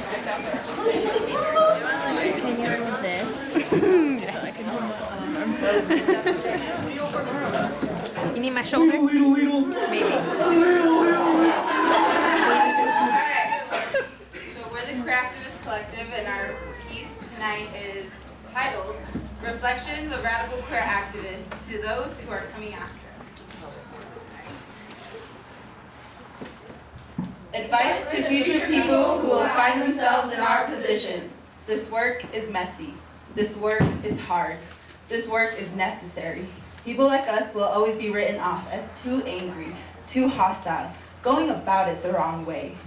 Can you hold this? So I can hold my arm. You need my shoulder? Maybe. So we're the Craftivist Collective, and our piece tonight is titled Reflections of Radical Queer Activists to Those Who Are Coming After Us. Advice to future people who will find themselves in our positions. This work is messy. This work is hard. This work is necessary. People like us will always be written off as too angry, too hostile, going about it the wrong way.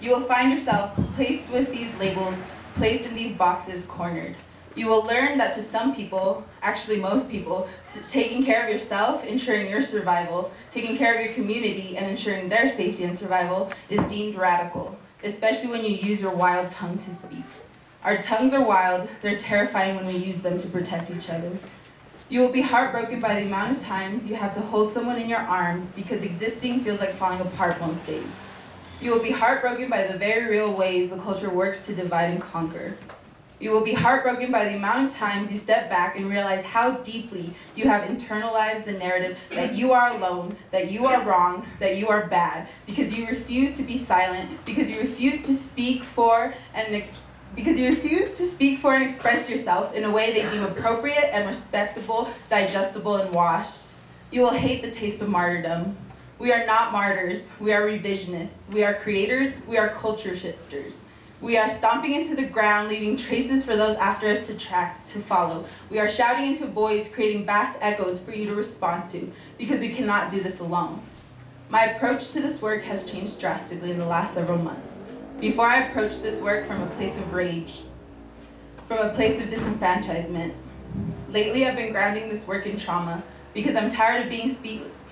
You will find yourself placed with these labels, placed in these boxes, cornered. You will learn that to some people, actually most people, taking care of yourself, ensuring your survival, taking care of your community and ensuring their safety and survival is deemed radical, especially when you use your wild tongue to speak. Our tongues are wild, they're terrifying when we use them to protect each other. You will be heartbroken by the amount of times you have to hold someone in your arms because existing feels like falling apart most days. You will be heartbroken by the very real ways the culture works to divide and conquer. You will be heartbroken by the amount of times you step back and realize how deeply you have internalized the narrative that you are alone, that you are wrong, that you are bad, because you refuse to be silent, because you refuse to speak for and express yourself in a way they deem appropriate and respectable, digestible, and washed. You will hate the taste of martyrdom. We are not martyrs, we are revisionists. We are creators, we are culture shifters. We are stomping into the ground, leaving traces for those after us to track, to follow. We are shouting into voids, creating vast echoes for you to respond to, because we cannot do this alone. My approach to this work has changed drastically in the last several months. Before I approached this work from a place of rage, from a place of disenfranchisement. Lately, I've been grounding this work in trauma, because I'm tired of being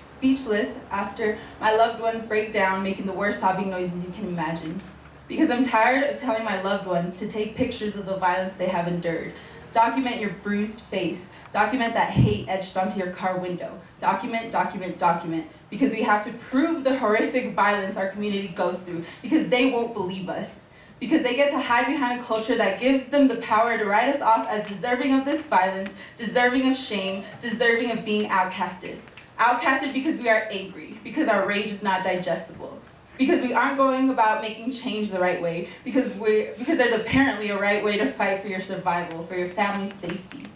speechless after my loved ones break down, making the worst sobbing noises you can imagine. Because I'm tired of telling my loved ones to take pictures of the violence they have endured. Document your bruised face. Document that hate etched onto your car window. Document, document, document. Because we have to prove the horrific violence our community goes through. Because they won't believe us. Because they get to hide behind a culture that gives them the power to write us off as deserving of this violence, deserving of shame, deserving of being outcasted. Outcasted because we are angry. Because our rage is not digestible. Because we aren't going about making change the right way, because there's apparently a right way to fight for your survival, for your family's safety.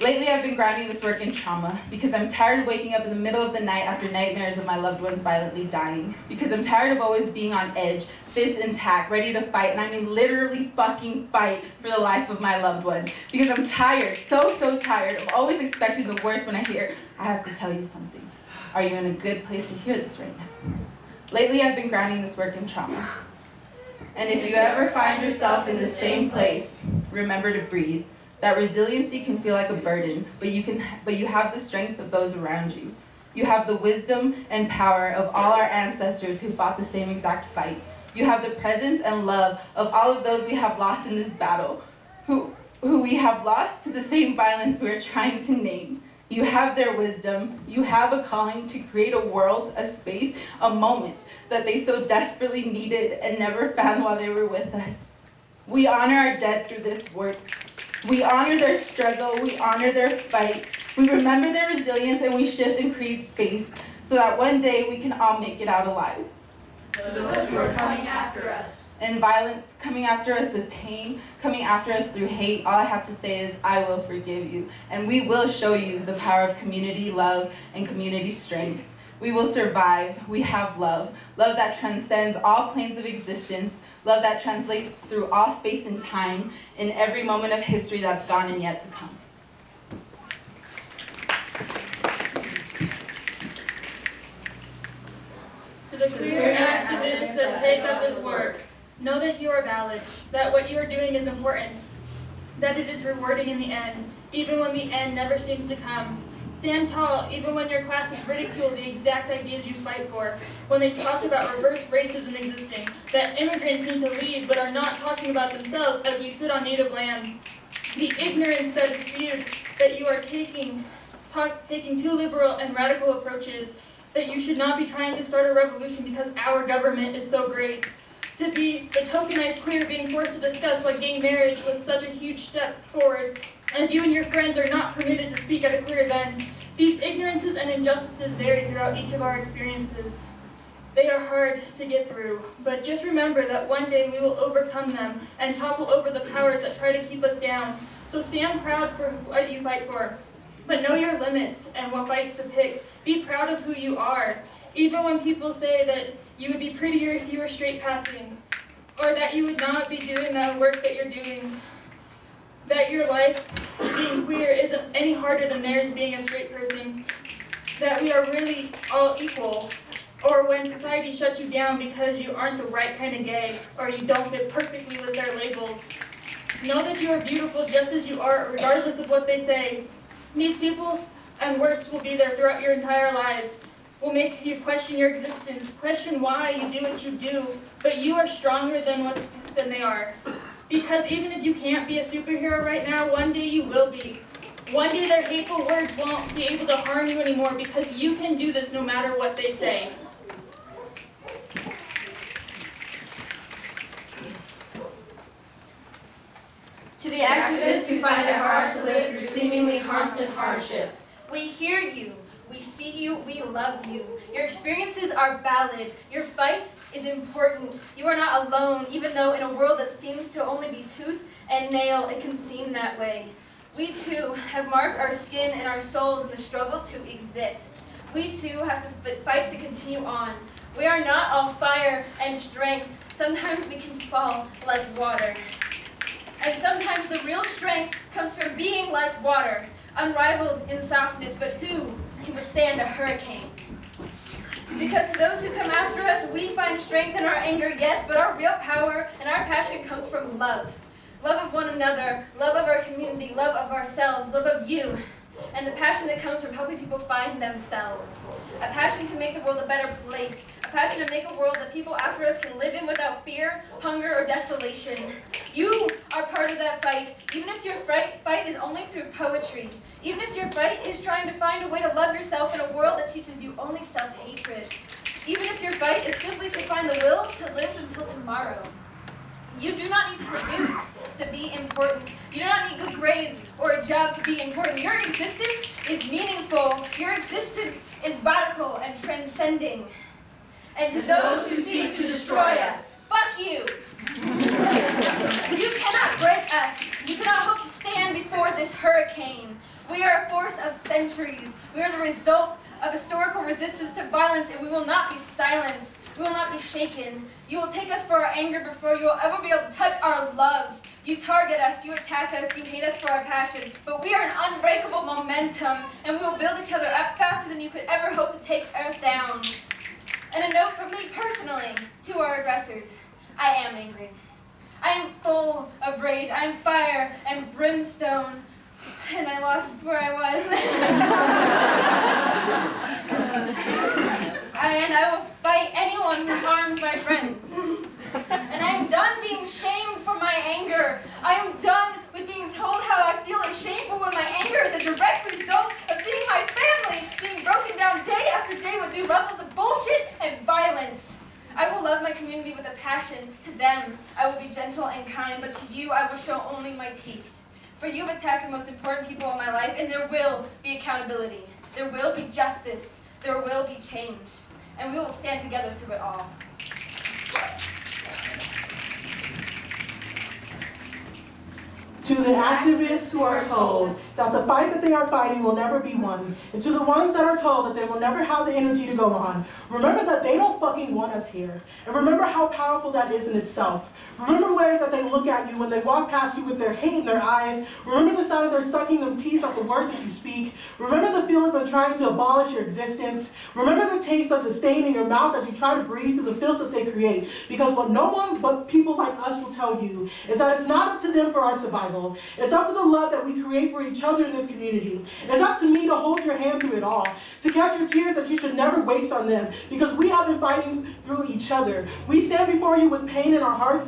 Lately, I've been grounding this work in trauma, because I'm tired of waking up in the middle of the night after nightmares of my loved ones violently dying, because I'm tired of always being on edge, fists intact, ready to fight, and I mean literally fucking fight for the life of my loved ones, because I'm tired, so tired of always expecting the worst when I hear, I have to tell you something. Are you in a good place to hear this right now? Lately, I've been grounding this work in trauma. And if you ever find yourself in the same place, remember to breathe. That resiliency can feel like a burden, but you have the strength of those around you. You have the wisdom and power of all our ancestors who fought the same exact fight. You have the presence and love of all of those we have lost in this battle, who we have lost to the same violence we are trying to name. You have their wisdom. You have a calling to create a world, a space, a moment that they so desperately needed and never found while they were with us. We honor our dead through this work. We honor their struggle. We honor their fight. We remember their resilience, and we shift and create space so that one day we can all make it out alive. Those who are coming after us. And violence coming after us with pain, coming after us through hate, all I have to say is, I will forgive you. And we will show you the power of community love and community strength. We will survive. We have love. Love that transcends all planes of existence. Love that translates through all space and time in every moment of history that's gone and yet to come. To the queer activists that take up this work, know that you are valid, that what you are doing is important, that it is rewarding in the end, even when the end never seems to come. Stand tall, even when your classes ridicule the exact ideas you fight for, when they talk about reverse racism existing, that immigrants need to leave but are not talking about themselves as we sit on native lands. The ignorance that is spewed that you are taking too liberal and radical approaches, that you should not be trying to start a revolution because our government is so great. to be the tokenized queer being forced to discuss why gay marriage was such a huge step forward, as you and your friends are not permitted to speak at a queer event. These ignorances and injustices vary throughout each of our experiences. They are hard to get through, but just remember that one day we will overcome them and topple over the powers that try to keep us down. So stand proud for what you fight for, but know your limits and what fights to pick. Be proud of who you are, even when people say that you would be prettier if you were straight passing, or that you would not be doing that work that you're doing, that your life being queer isn't any harder than theirs being a straight person, that we are really all equal, or when society shuts you down because you aren't the right kind of gay, or you don't fit perfectly with their labels. Know that you are beautiful just as you are, regardless of what they say. These people, and worse, will be there throughout your entire lives, will make you question your existence, question why you do what you do, but you are stronger than they are. Because even if you can't be a superhero right now, one day you will be. One day their hateful words won't be able to harm you anymore because you can do this no matter what they say. To the activists who find it hard to live through seemingly constant hardship, we hear you, we see you, we love you. Your experiences are valid. Your fight is important. You are not alone, even though in a world that seems to only be tooth and nail, it can seem that way. We too have marked our skin and our souls in the struggle to exist. We too have to fight to continue on. We are not all fire and strength. Sometimes we can fall like water. And sometimes the real strength comes from being like water, unrivaled in softness, but who can withstand a hurricane? Because to those who come after us, we find strength in our anger, yes, but our real power and our passion comes from love. Love of one another, love of our community, love of ourselves, love of you, and the passion that comes from helping people find themselves. A passion to make the world a better place. A passion to make a world that people after us can live in without fear, hunger, or desolation. You are part of that fight, even if your fight is only through poetry. Even if your fight is trying to find a way to love yourself in a world that teaches you only self-hatred. Even if your fight is simply to find the will to live until tomorrow. You do not need to produce to be important. You do not need good grades or a job to be important. Your existence is meaningful. Your existence is radical and transcending. And to those who seek to destroy us, fuck you! You cannot break us. You cannot hope to stand before this hurricane. We are a force of centuries. We are the result of historical resistance to violence, and we will not be silenced. We will not be shaken. You will take us for our anger before you will ever be able to touch our love. You target us, you attack us, you hate us for our passion, but we are an unbreakable momentum, and we will build each other up faster than you could ever hope to take us down. And a note from me personally to our aggressors. I am angry. I am full of rage. I am fire and brimstone. And I lost where I was. And I will fight anyone who harms my friends. And I am done being shamed for my anger. I am done with being told how I feel shameful when my anger is a direct result of seeing my family being broken down day after day with new levels of bullshit and violence. I will love my community with a passion. To them, I will be gentle and kind, but to you, I will show only my teeth. For you have attacked the most important people in my life, and there will be accountability. There will be justice. There will be change. And we will stand together through it all. To the activists who are told that the fight that they are fighting will never be won, and to the ones that are told that they will never have the energy to go on, remember that they don't fucking want us here. And remember how powerful that is in itself. Remember the way that they look at you when they walk past you with their hate in their eyes. Remember the sound of their sucking of teeth of the words that you speak. Remember the feeling of trying to abolish your existence. Remember the taste of the stain in your mouth as you try to breathe through the filth that they create. Because what no one but people like us will tell you is that it's not up to them for our survival. It's up to the love that we create for each other in this community. It's up to me to hold your hand through it all, to catch your tears that you should never waste on them, because we have been fighting through each other. We stand before you with pain in our hearts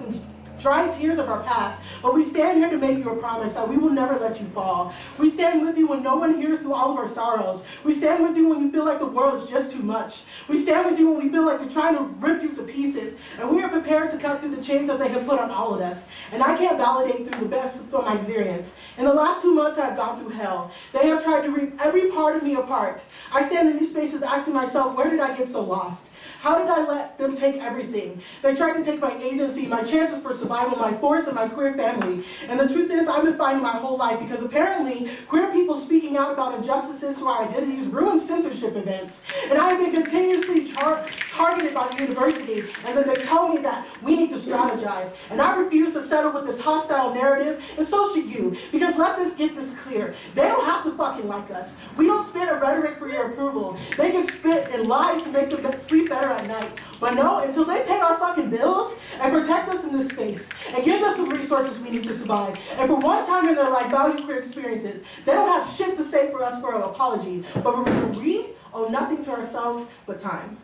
dry tears of our past, but we stand here to make you a promise that we will never let you fall. We stand with you when no one hears through all of our sorrows. We stand with you when you feel like the world is just too much. We stand with you when we feel like they're trying to rip you to pieces, and we are prepared to cut through the chains that they have put on all of us. And I can't validate through the best from my experience. In the last 2 months, I have gone through hell. They have tried to rip every part of me apart. I stand in these spaces asking myself, where did I get so lost? How did I let them take everything? They tried to take my agency, my chances for survival, my force, and my queer family. And the truth is, I've been fighting my whole life because apparently queer people speaking out about injustices to our identities ruin censorship events. And I have been continuously targeted by the university, and then they tell me that we need to strategize. And I refuse to settle with this hostile narrative, and so should you. Because let us get this clear. They don't have to fucking like us. We don't spit a rhetoric for your approval. They can spit in lies to make them sleep better at night. But no, until they pay our fucking bills and protect us in this space and give us the resources we need to survive, and for one time in their life value queer experiences, they don't have shit to say for us for an apology. But we owe nothing to ourselves but time.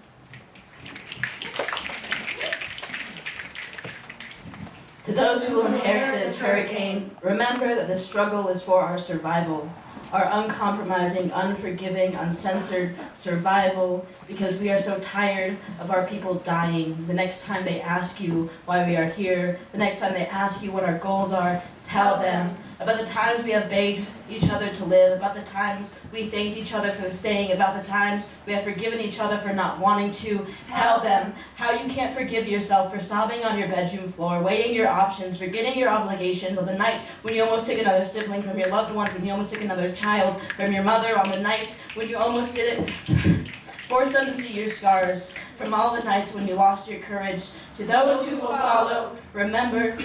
To those who will inherit this hurricane, remember that the struggle is for our survival, our uncompromising, unforgiving, uncensored survival, because we are so tired of our people dying. The next time they ask you why we are here, the next time they ask you what our goals are, tell them about the times we have begged each other to live, about the times we thanked each other for staying, about the times we have forgiven each other for not wanting to. Tell them how you can't forgive yourself for sobbing on your bedroom floor, weighing your options, forgetting your obligations on the night when you almost took another sibling from your loved ones, when you almost took another child from your mother, on the night when you almost did it. Force them to see your scars from all the nights when you lost your courage. To those who will follow, remember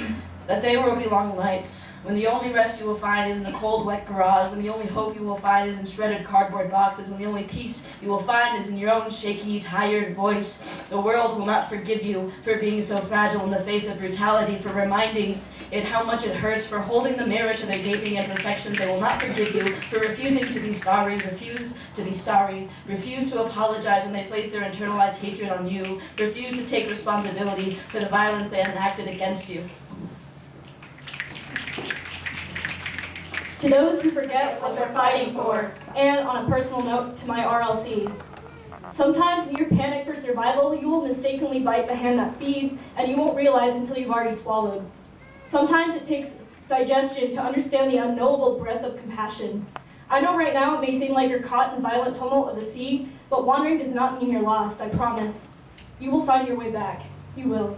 that they will be long nights, when the only rest you will find is in a cold, wet garage, when the only hope you will find is in shredded cardboard boxes, when the only peace you will find is in your own shaky, tired voice. The world will not forgive you for being so fragile in the face of brutality, for reminding it how much it hurts, for holding the mirror to their gaping imperfections. They will not forgive you for refusing to be sorry, refuse to apologize when they place their internalized hatred on you, refuse to take responsibility for the violence they enacted against you. To those who forget what they're fighting for, and on a personal note, to my RLC. Sometimes in your panic for survival, you will mistakenly bite the hand that feeds, and you won't realize until you've already swallowed. Sometimes it takes digestion to understand the unknowable breadth of compassion. I know right now it may seem like you're caught in the violent tumult of the sea, but wandering does not mean you're lost, I promise. You will find your way back. You will.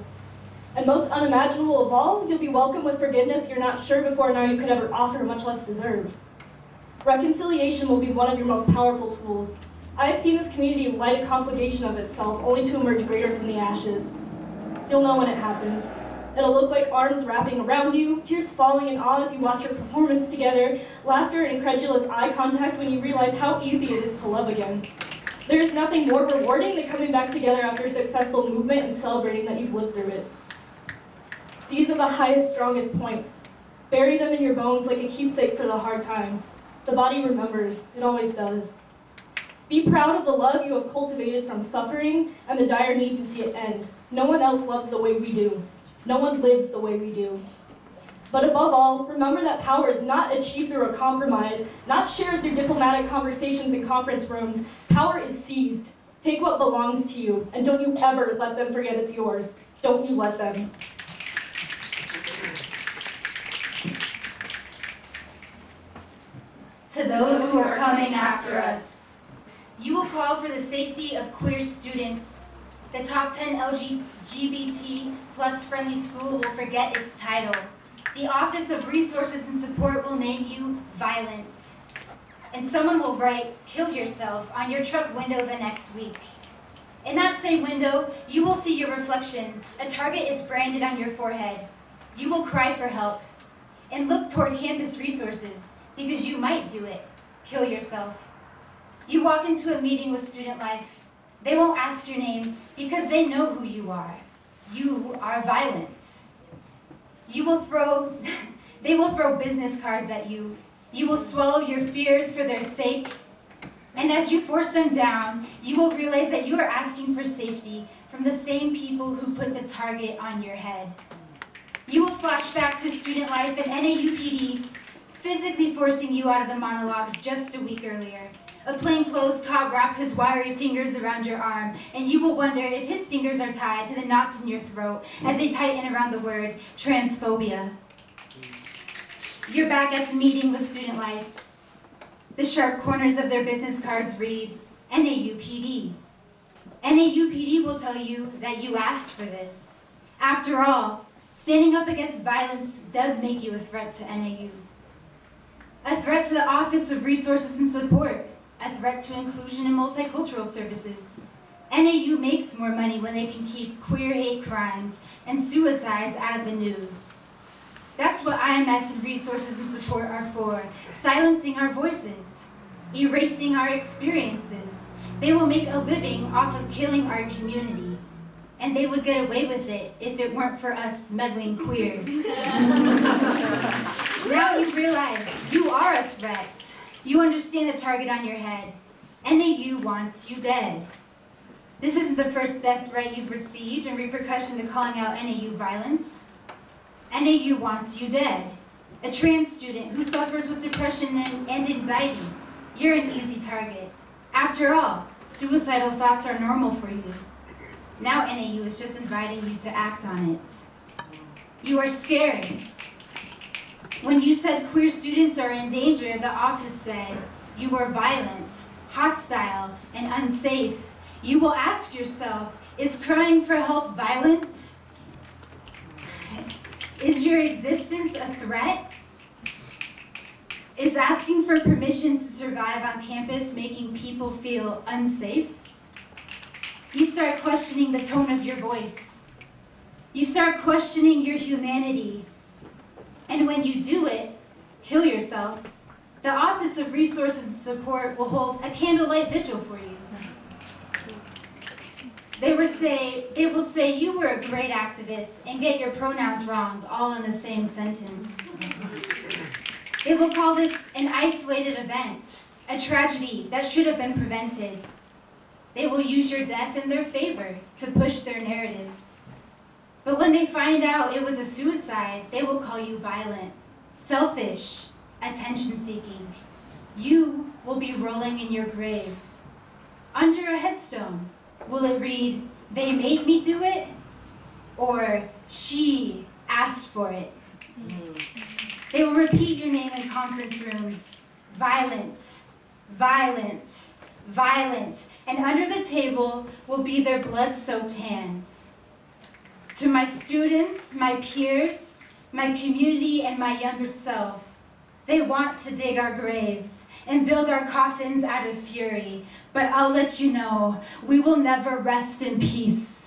And most unimaginable of all, you'll be welcomed with forgiveness you're not sure before now you could ever offer, much less deserve. Reconciliation will be one of your most powerful tools. I have seen this community light a conflagration of itself, only to emerge greater from the ashes. You'll know when it happens. It'll look like arms wrapping around you, tears falling in awe as you watch your performance together, laughter and incredulous eye contact when you realize how easy it is to love again. There is nothing more rewarding than coming back together after a successful movement and celebrating that you've lived through it. These are the highest, strongest points. Bury them in your bones like a keepsake for the hard times. The body remembers. It always does. Be proud of the love you have cultivated from suffering and the dire need to see it end. No one else loves the way we do. No one lives the way we do. But above all, remember that power is not achieved through a compromise, not shared through diplomatic conversations in conference rooms. Power is seized. Take what belongs to you, and don't you ever let them forget it's yours. Don't you let them. To those who are coming after us, you will call for the safety of queer students. The top 10 LGBT plus friendly school will forget its title. The Office of Resources and Support will name you violent. And someone will write, "Kill yourself," on your truck window the next week. In that same window, you will see your reflection. A target is branded on your forehead. You will cry for help and look toward campus resources, because you might do it. Kill yourself. You walk into a meeting with Student Life. They won't ask your name because they know who you are. You are violent. They will throw business cards at you. You will swallow your fears for their sake. And as you force them down, you will realize that you are asking for safety from the same people who put the target on your head. You flash back to student life and NAUPD physically forcing you out of the monologues just a week earlier. A plainclothes cop wraps his wiry fingers around your arm, and you will wonder if his fingers are tied to the knots in your throat as they tighten around the word transphobia. You're back at the meeting with student life. The sharp corners of their business cards read, NAUPD. NAUPD will tell you that you asked for this. After all, standing up against violence does make you a threat to NAU. A threat to the Office of Resources and Support. A threat to inclusion and multicultural services. NAU makes more money when they can keep queer hate crimes and suicides out of the news. That's what IMS and Resources and Support are for, silencing our voices, erasing our experiences. They will make a living off of killing our community, and they would get away with it if it weren't for us meddling queers. Now you realize you are a threat. You understand the target on your head. NAU wants you dead. This isn't the first death threat you've received in repercussion to calling out NAU violence. NAU wants you dead. A trans student who suffers with depression and anxiety. You're an easy target. After all, suicidal thoughts are normal for you. Now NAU is just inviting you to act on it. You are scared. When you said queer students are in danger, the office said you are violent, hostile, and unsafe. You will ask yourself, is crying for help violent? Is your existence a threat? Is asking for permission to survive on campus making people feel unsafe? You start questioning the tone of your voice. You start questioning your humanity. And when you do it, kill yourself, the Office of Resources and Support will hold a candlelight vigil for you. They will say you were a great activist and get your pronouns wrong, all in the same sentence. They will call this an isolated event, a tragedy that should have been prevented. They will use your death in their favor to push their narrative. But when they find out it was a suicide, they will call you violent, selfish, attention-seeking. You will be rolling in your grave. Under a headstone, will it read, "They made me do it," or "She asked for it"? They will repeat your name in conference rooms, violent, violent, violent, and under the table will be their blood-soaked hands. To my students, my peers, my community, and my younger self, they want to dig our graves and build our coffins out of fury, but I'll let you know, we will never rest in peace.